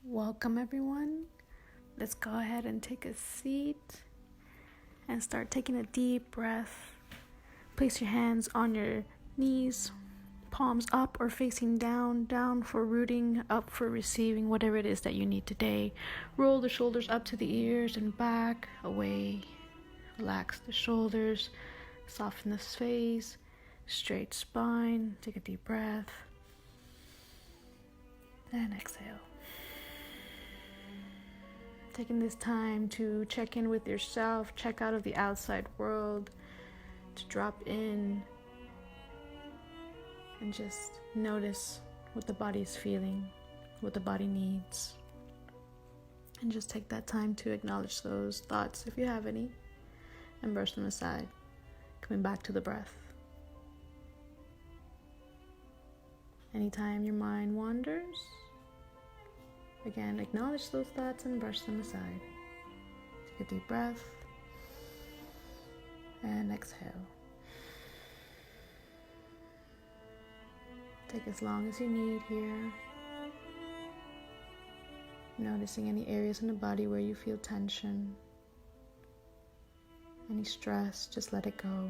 Welcome everyone. Let's go ahead and take a seat and start taking a deep breath. Place your hands on your knees, palms up or facing down, down for rooting, up for receiving, whatever it is that you need today. Roll the shoulders up to the ears and back, away. Relax the shoulders, soften the face, straight spine. Take a deep breath and exhale. Taking this time to check in with yourself, check out of the outside world, to drop in and just notice what the body is feeling, what the body needs. And just take that time to acknowledge those thoughts, if you have any, and brush them aside, coming back to the breath. Anytime your mind wanders, again, acknowledge those thoughts and brush them aside. Take a deep breath and exhale. Take as long as you need here. Noticing any areas in the body where you feel tension, any stress, just let it go.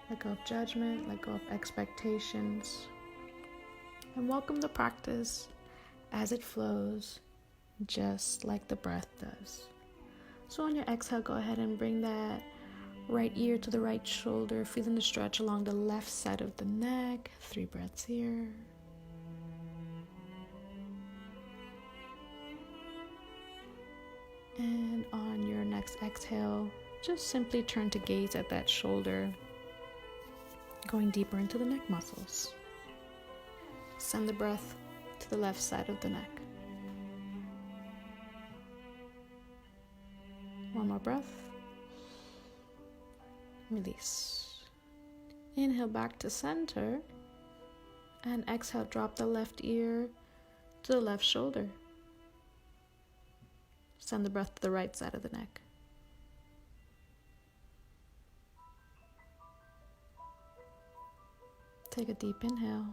Let go of judgment, let go of expectations, and welcome the practice as it flows, just like the breath does. So on your exhale, go ahead and bring that right ear to the right shoulder, feeling the stretch along the left side of the neck. 3 breaths here. And on your next exhale, just simply turn to gaze at that shoulder, going deeper into the neck muscles. Send the breath to the left side of the neck. One more breath. Release. Inhale back to center, and exhale, drop the left ear to the left shoulder. Send the breath to the right side of the neck. Take a deep inhale.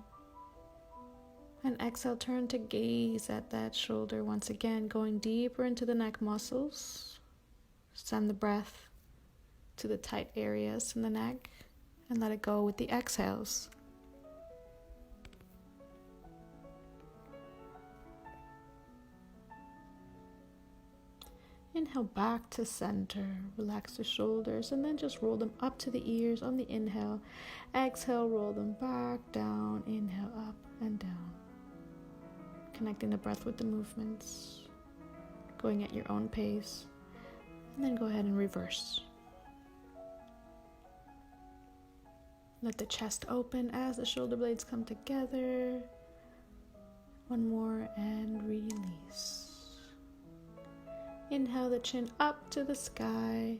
And exhale, turn to gaze at that shoulder once again, going deeper into the neck muscles. Send the breath to the tight areas in the neck and let it go with the exhales. Inhale back to center. Relax the shoulders and then just roll them up to the ears on the inhale. Exhale, roll them back, down. Inhale, up and down. Connecting the breath with the movements, going at your own pace, and then go ahead and reverse. Let the chest open as the shoulder blades come together. One more and release. Inhale the chin up to the sky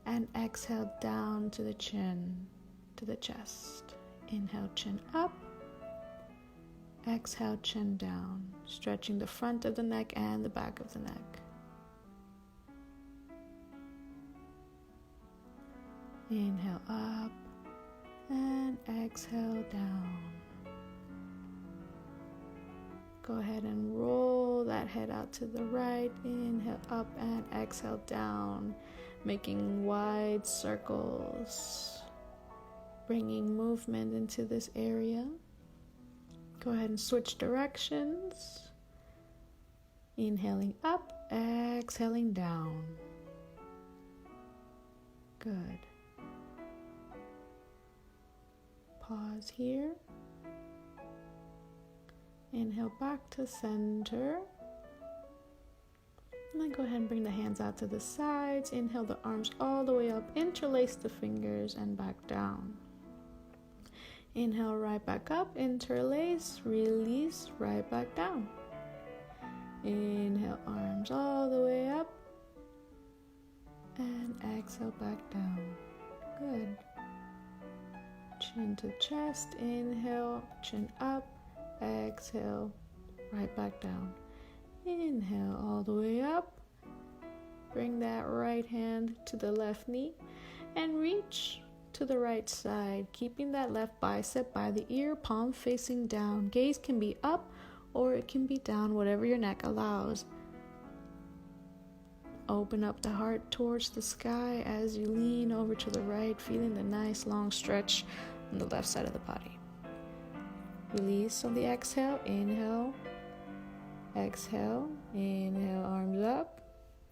and exhale down to the chin, to the chest. Inhale, chin up. Exhale, chin down, stretching the front of the neck and the back of the neck. Inhale up and exhale down. Go ahead and roll that head out to the right. Inhale up and exhale down, making wide circles, bringing movement into this area. Go ahead and switch directions. Inhaling up, exhaling down. Good. Pause here. Inhale back to center. And then go ahead and bring the hands out to the sides. Inhale the arms all the way up. Interlace the fingers and back down. Inhale right back up, interlace, release, right back down. Inhale, arms all the way up, and exhale back down. Good. Chin to chest, inhale, chin up, exhale, right back down. Inhale all the way up. Bring that right hand to the left knee and reach to the right side, keeping that left bicep by the ear, palm facing down. Gaze can be up or it can be down, whatever your neck allows. Open up the heart towards the sky as you lean over to the right, feeling the nice long stretch on the left side of the body. Release on the exhale. Inhale. Exhale. Inhale, arms up.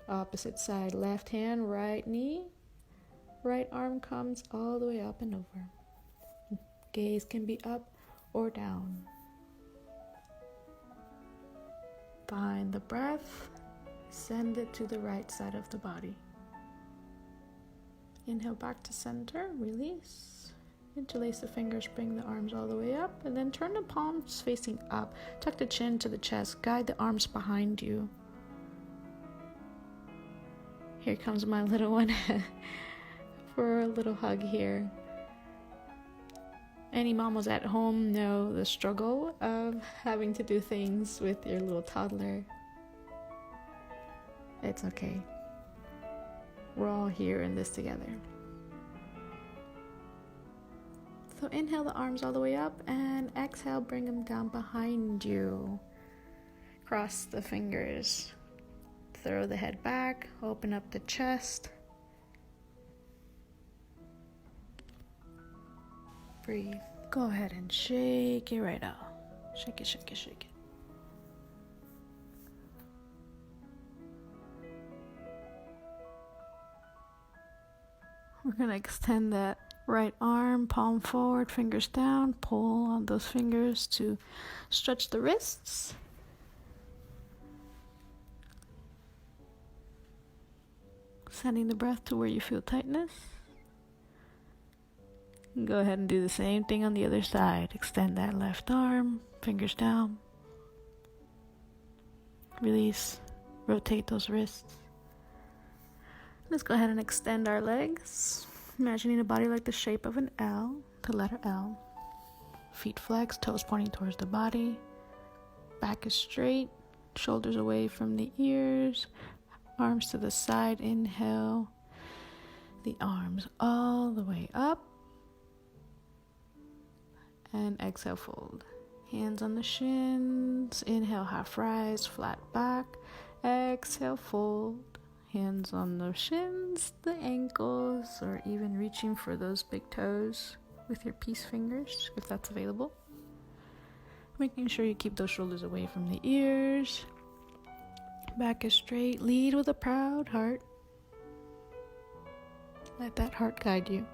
Opposite side, left hand, right knee. Right arm comes all the way up and over. Gaze can be up or down. Find the breath. Send it to the right side of the body. Inhale back to center, release. Interlace the fingers, bring the arms all the way up, and then turn the palms facing up. Tuck the chin to the chest, guide the arms behind you. Here comes my little one for a little hug here. Any mamas at home know the struggle of having to do things with your little toddler. It's okay. We're all here in this together. So inhale the arms all the way up and exhale, bring them down behind you. Cross the fingers. Throw the head back, open up the chest. Breathe. Go ahead and shake it right out. Shake it, shake it, shake it. We're going to extend that right arm, palm forward, fingers down. Pull on those fingers to stretch the wrists. Sending the breath to where you feel tightness. Go ahead and do the same thing on the other side. Extend that left arm, fingers down. Release, rotate those wrists. Let's go ahead and extend our legs, imagining a body like the shape of an L, the letter L. Feet flexed, toes pointing towards the body. Back is straight, shoulders away from the ears, arms to the side. Inhale, the arms all the way up. And exhale, fold. Hands on the shins. Inhale, half rise, flat back. Exhale, fold. Hands on the shins, the ankles, or even reaching for those big toes with your peace fingers, if that's available. Making sure you keep those shoulders away from the ears. Back is straight. Lead with a proud heart. Let that heart guide you.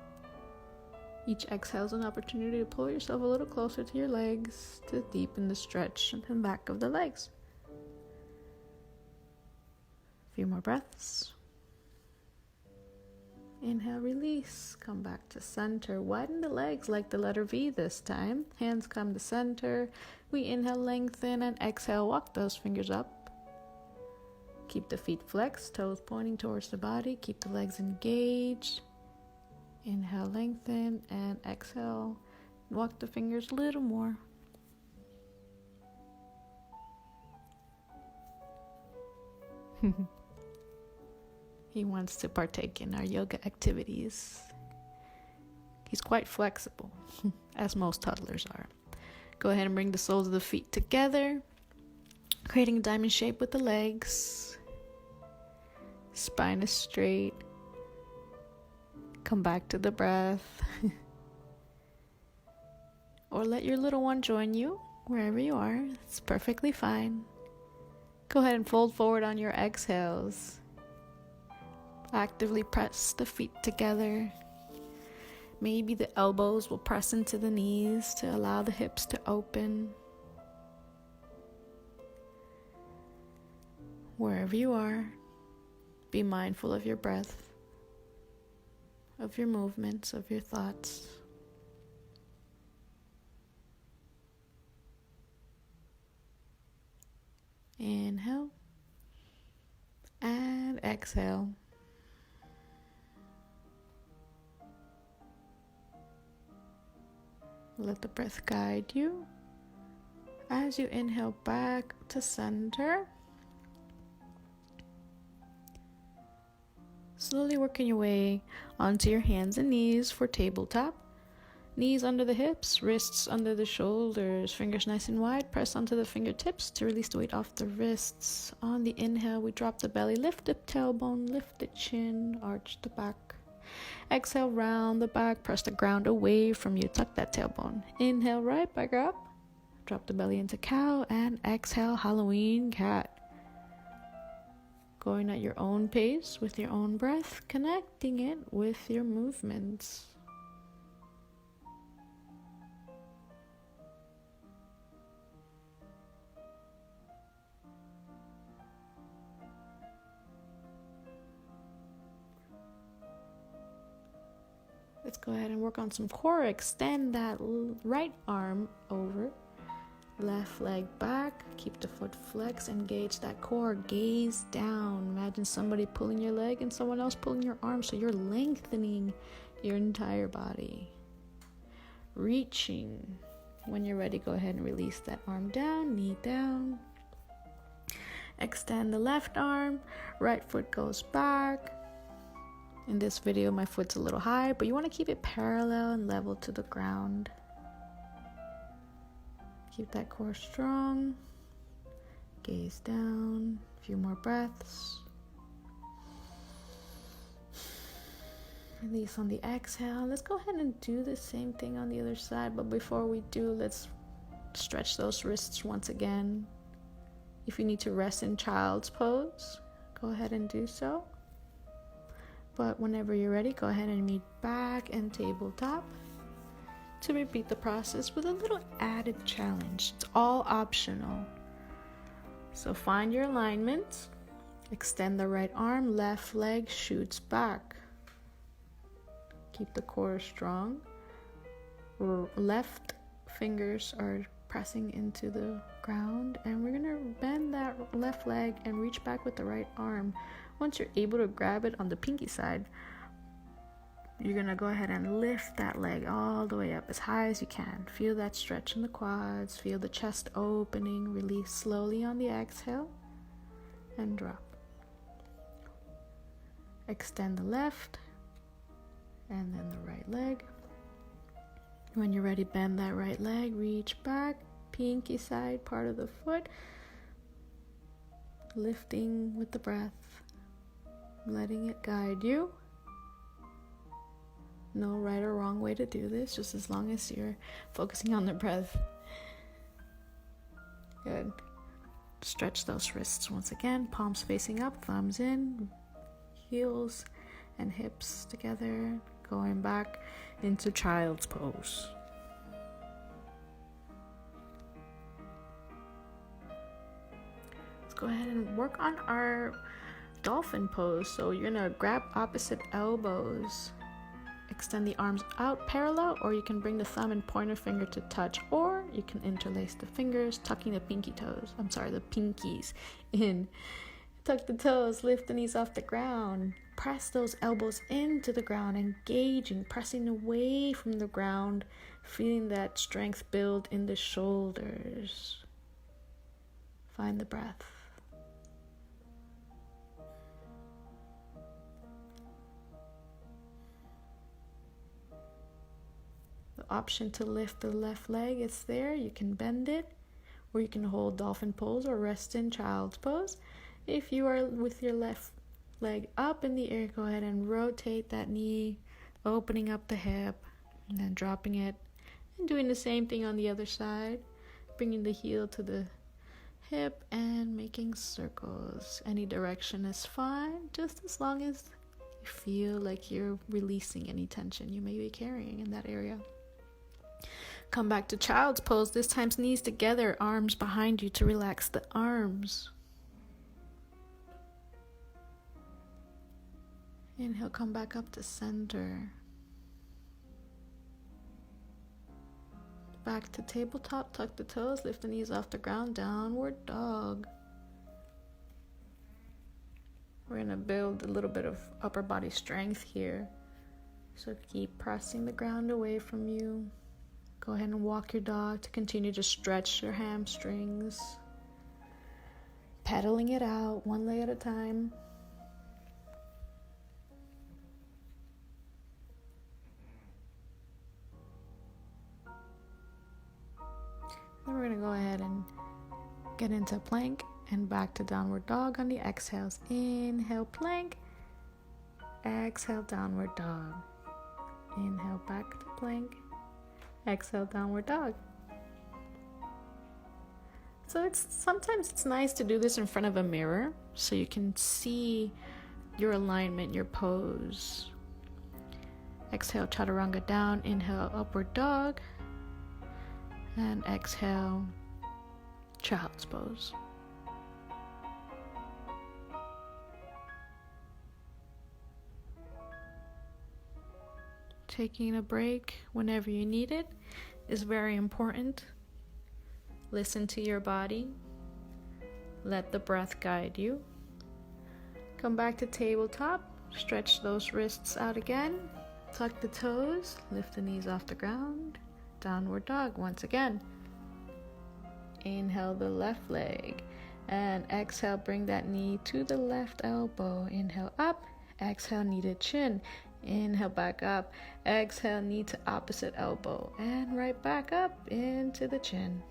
Each exhale is an opportunity to pull yourself a little closer to your legs, to deepen the stretch and back of the legs. Few more breaths. Inhale, release. Come back to center. Widen the legs like the letter V this time. Hands come to center. We inhale, lengthen, and exhale, walk those fingers up. Keep the feet flexed, toes pointing towards the body. Keep the legs engaged. Inhale, lengthen, and exhale. Walk the fingers a little more. He wants to partake in our yoga activities. He's quite flexible, as most toddlers are. Go ahead and bring the soles of the feet together, creating a diamond shape with the legs. Spine is straight. Come back to the breath. Or let your little one join you wherever you are. It's perfectly fine. Go ahead and fold forward on your exhales. Actively press the feet together. Maybe the elbows will press into the knees to allow the hips to open. Wherever you are, be mindful of your breath, of your movements, of your thoughts. Inhale and exhale. Let the breath guide you. As you inhale back to center, slowly working your way onto your hands and knees for tabletop. Knees under the hips, wrists under the shoulders, fingers nice and wide. Press onto the fingertips to release the weight off the wrists. On the inhale, we drop the belly, lift the tailbone, lift the chin, arch the back. Exhale, round the back, press the ground away from you, tuck that tailbone. Inhale, right back up, drop the belly into cow, and exhale, Halloween cat. Going at your own pace with your own breath, connecting it with your movements. Let's go ahead and work on some core. Extend that right arm over, left leg back, keep the foot flexed, engage that core, gaze down. Imagine somebody pulling your leg and someone else pulling your arm, so you're lengthening your entire body. Reaching. When you're ready, go ahead and release that arm down, knee down. Extend the left arm, right foot goes back. In this video, my foot's a little high, but you want to keep it parallel and level to the ground. Keep that core strong. Gaze down. A few more breaths. Release on the exhale. Let's go ahead and do the same thing on the other side, but before we do, let's stretch those wrists once again. If you need to rest in child's pose, go ahead and do so. But whenever you're ready, go ahead and meet back and tabletop to repeat the process with a little added challenge. It's all optional. So find your alignment, extend the right arm, left leg shoots back. Keep the core strong. Left fingers are pressing into the ground, and we're gonna bend that left leg and reach back with the right arm. Once you're able to grab it on the pinky side, you're going to go ahead and lift that leg all the way up as high as you can. Feel that stretch in the quads. Feel the chest opening. Release slowly on the exhale and drop. Extend the left and then the right leg. When you're ready, bend that right leg. Reach back. Pinky side, part of the foot. Lifting with the breath. Letting it guide you. No right or wrong way to do this, just as long as you're focusing on the breath. Good. Stretch those wrists once again, palms facing up, thumbs in, heels and hips together, going back into child's pose. Let's go ahead and work on our dolphin pose. So you're gonna grab opposite elbows, extend the arms out parallel, or you can bring the thumb and pointer finger to touch, or you can interlace the fingers, tucking the the pinkies in. Tuck the toes, lift the knees off the ground, press those elbows into the ground, engaging, pressing away from the ground, feeling that strength build in the shoulders. Find the breath. Option to lift the left leg is there. You can bend it, or you can hold dolphin pose or rest in child's pose. If you are with your left leg up in the air, go ahead and rotate that knee, opening up the hip, and then dropping it, and doing the same thing on the other side, bringing the heel to the hip and making circles. Any direction is fine, just as long as you feel like you're releasing any tension you may be carrying in that area. Come back to child's pose, this time knees together, arms behind you to relax the arms. Inhale, come back up to center. Back to tabletop, tuck the toes, lift the knees off the ground, downward dog. We're going to build a little bit of upper body strength here. So keep pressing the ground away from you. Go ahead and walk your dog to continue to stretch your hamstrings. Pedaling it out one leg at a time. Then we're going to go ahead and get into plank and back to downward dog on the exhales. Inhale, plank. Exhale, downward dog. Inhale, back to plank. Exhale, downward dog. So sometimes it's nice to do this in front of a mirror so you can see your alignment, your pose. Exhale, chaturanga down. Inhale, upward dog. And exhale, child's pose. Taking a break whenever you need it is very important. Listen to your body. Let the breath guide you. Come back to tabletop. Stretch those wrists out again. Tuck the toes. Lift the knees off the ground. Downward dog once again. Inhale the left leg. And exhale, bring that knee to the left elbow. Inhale up. Exhale, knee to chin. Inhale, back up. Exhale, knee to opposite elbow. And right back up into the chin.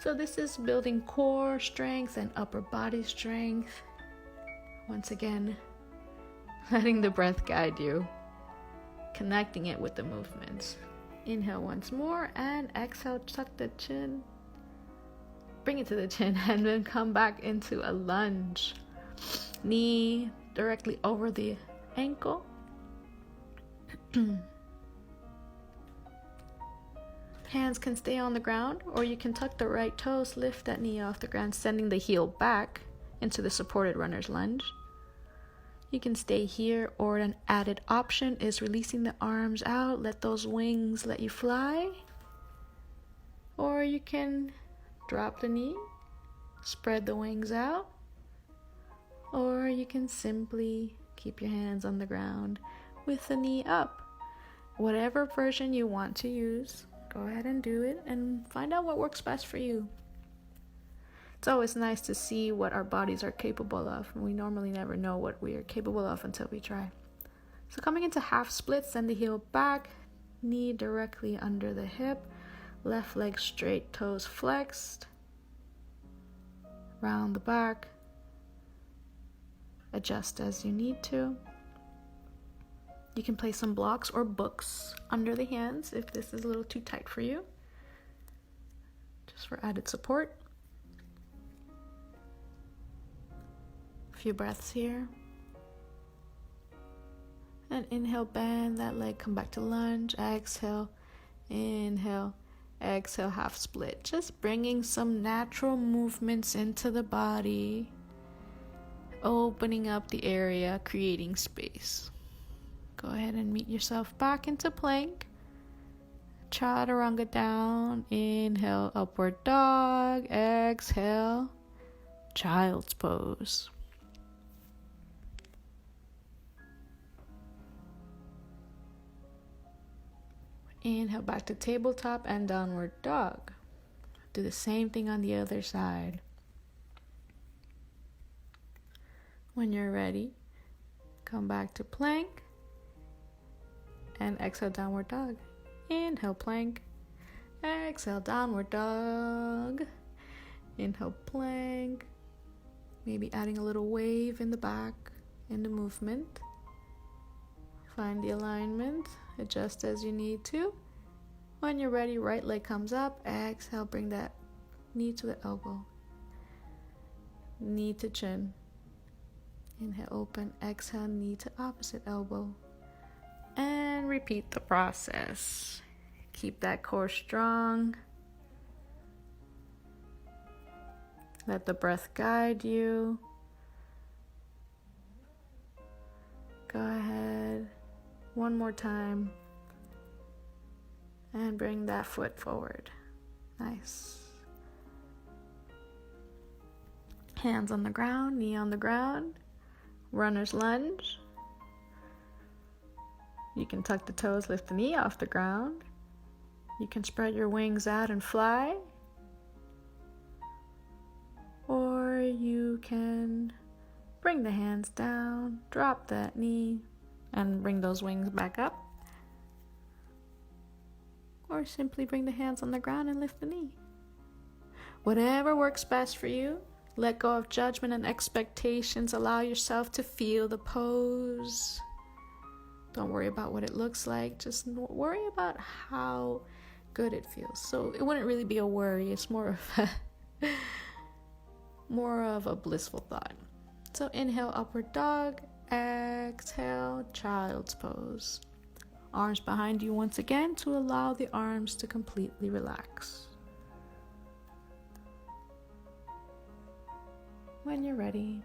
So this is building core strength and upper body strength. Once again, letting the breath guide you. Connecting it with the movements. Inhale once more and exhale, tuck the chin. Bring it to the chin and then come back into a lunge. Knee directly over the ankle. Hands can stay on the ground, or you can tuck the right toes, lift that knee off the ground, sending the heel back into the supported runner's lunge. You can stay here, or an added option is releasing the arms out, let those wings let you fly. Or you can drop the knee, spread the wings out, or you can simply keep your hands on the ground with the knee up. Whatever version you want to use, go ahead and do it and find out what works best for you. It's always nice to see what our bodies are capable of. We normally never know what we are capable of until we try. So coming into half split, send the heel back, knee directly under the hip, left leg straight, toes flexed, round the back, adjust as you need to. You can place some blocks or books under the hands if this is a little too tight for you, just for added support. A few breaths here. And inhale, bend that leg, come back to lunge. Exhale, inhale, exhale, half split. Just bringing some natural movements into the body, opening up the area, creating space. Go ahead and meet yourself back into plank. Chaturanga down. Inhale, upward dog. Exhale, child's pose. Inhale, back to tabletop and downward dog. Do the same thing on the other side. When you're ready, come back to plank. And exhale, downward dog. Inhale, plank. Exhale, downward dog. Inhale, plank. Maybe adding a little wave in the back in the movement. Find the alignment. Adjust as you need to. When you're ready, right leg comes up. Exhale, bring that knee to the elbow. Knee to chin. Inhale, open. Exhale, knee to opposite elbow. And repeat the process. Keep that core strong. Let the breath guide you. Go ahead. One more time. And bring that foot forward. Nice. Hands on the ground, knee on the ground. Runner's lunge. You can tuck the toes, lift the knee off the ground. You can spread your wings out and fly. Or you can bring the hands down, drop that knee, and bring those wings back up. Or or simply bring the hands on the ground and lift the knee. Whatever works best for you. Let go of judgment and expectations. Allow yourself to feel the pose. Don't worry about what it looks like. Just worry about how good it feels. So it wouldn't really be a worry. It's more of a blissful thought. So inhale, upward dog. Exhale, child's pose. Arms behind you once again to allow the arms to completely relax. When you're ready,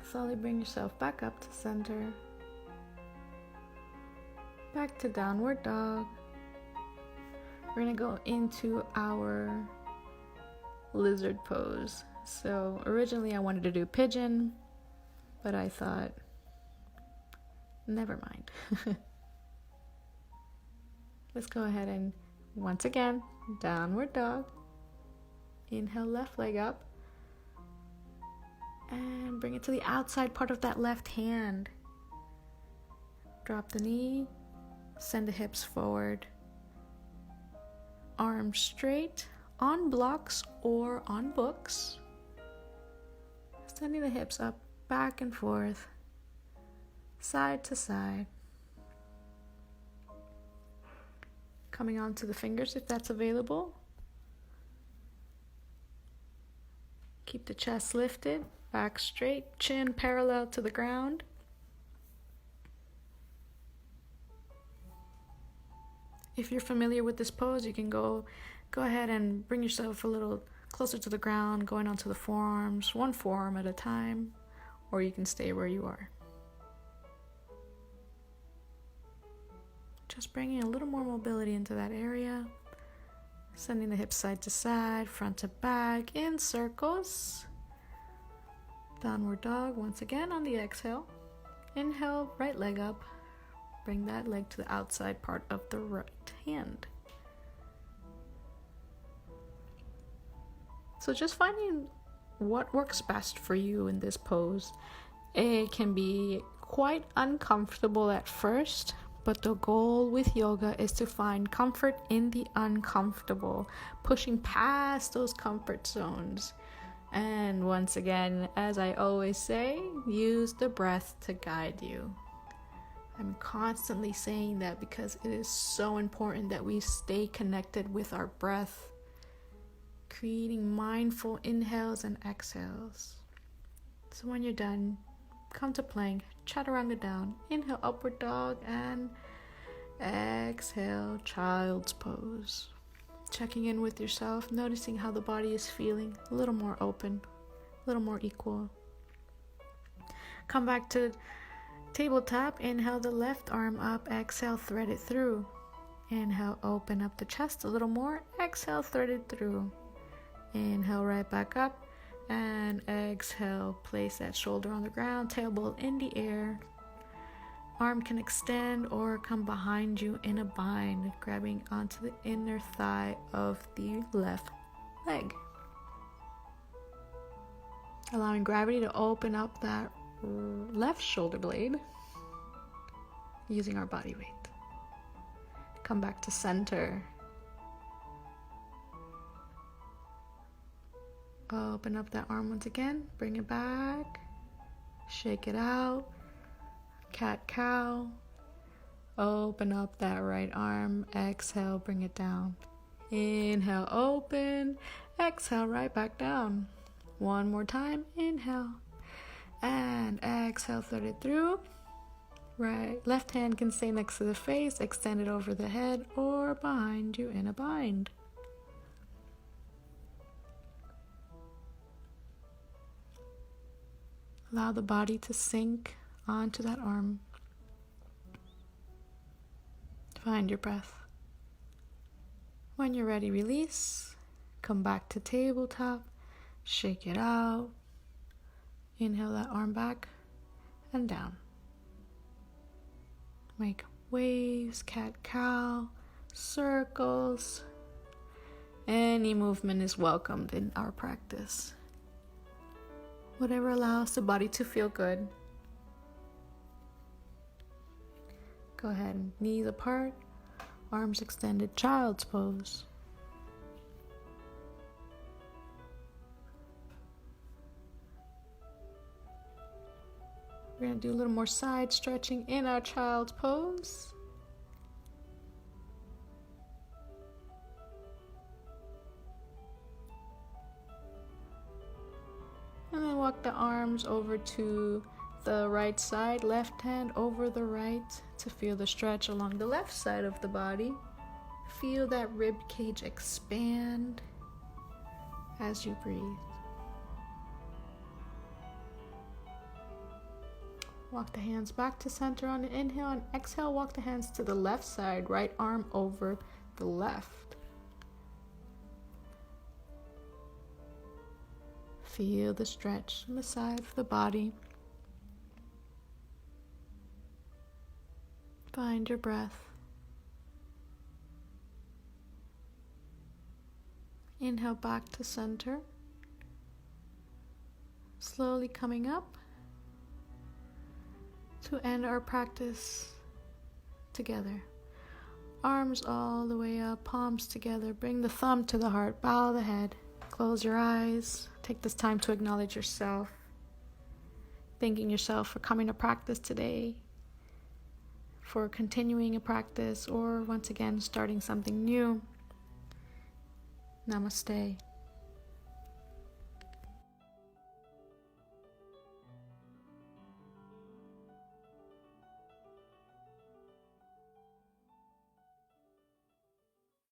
slowly bring yourself back up to center. Back to downward dog. We're going to go into our lizard pose. So originally I wanted to do pigeon, but I thought, never mind. Let's go ahead and once again, downward dog. Inhale, left leg up. And bring it to the outside part of that left hand. Drop the knee. Send the hips forward. Arms straight on blocks or on books. Sending the hips up, back and forth, side to side. Coming onto the fingers if that's available. Keep the chest lifted, back straight, chin parallel to the ground. If you're familiar with this pose, you can go ahead and bring yourself a little closer to the ground, going onto the forearms, one forearm at a time, or you can stay where you are. Just bringing a little more mobility into that area. Sending the hips side to side, front to back, in circles. Downward dog once again on the exhale. Inhale, right leg up. Bring that leg to the outside part of the right hand. So just finding what works best for you in this pose. It can be quite uncomfortable at first, but the goal with yoga is to find comfort in the uncomfortable, pushing past those comfort zones. And once again, as I always say, use the breath to guide you. I'm constantly saying that because it is so important that we stay connected with our breath, creating mindful inhales and exhales. So when you're done, come to plank, chaturanga down, inhale upward dog, and exhale child's pose. Checking in with yourself, noticing how the body is feeling, a little more open, a little more equal. Come back to tabletop, inhale the left arm up, exhale thread it through. Inhale, open up the chest a little more, exhale thread it through. Inhale right back up, and exhale, place that shoulder on the ground, tailbone in the air. Arm can extend or come behind you in a bind, grabbing onto the inner thigh of the left leg. Allowing gravity to open up that left shoulder blade using our body weight. Come back to center. Open up that arm once again, bring it back, shake it out. Cat cow. Open up that right arm, exhale, bring it down. Inhale, open, exhale, right back down. One more time, inhale, and exhale, thread it through. Right, left hand can stay next to the face, extend it over the head or behind you in a bind. Allow the body to sink onto that arm. Find your breath. When you're ready, release. Come back to tabletop. Shake it out. Inhale that arm back and down. Make waves, cat cow, circles. Any movement is welcomed in our practice. Whatever allows the body to feel good. Go ahead, knees apart, Arms extended, child's pose. We're going to do a little more side stretching in our child's pose. And then walk the arms over to the right side, left hand over the right to feel the stretch along the left side of the body. Feel that rib cage expand as you breathe. Walk the hands back to center on an inhale, and exhale, walk the hands to the left side, right arm over the left. Feel the stretch on the side of the body. Find your breath. Inhale back to center. Slowly coming up to end our practice together. Arms all the way up, palms together. Bring the thumb to the heart, bow the head, close your eyes. Take this time to acknowledge yourself, thanking yourself for coming to practice today, for continuing a practice, or once again starting something new. Namaste.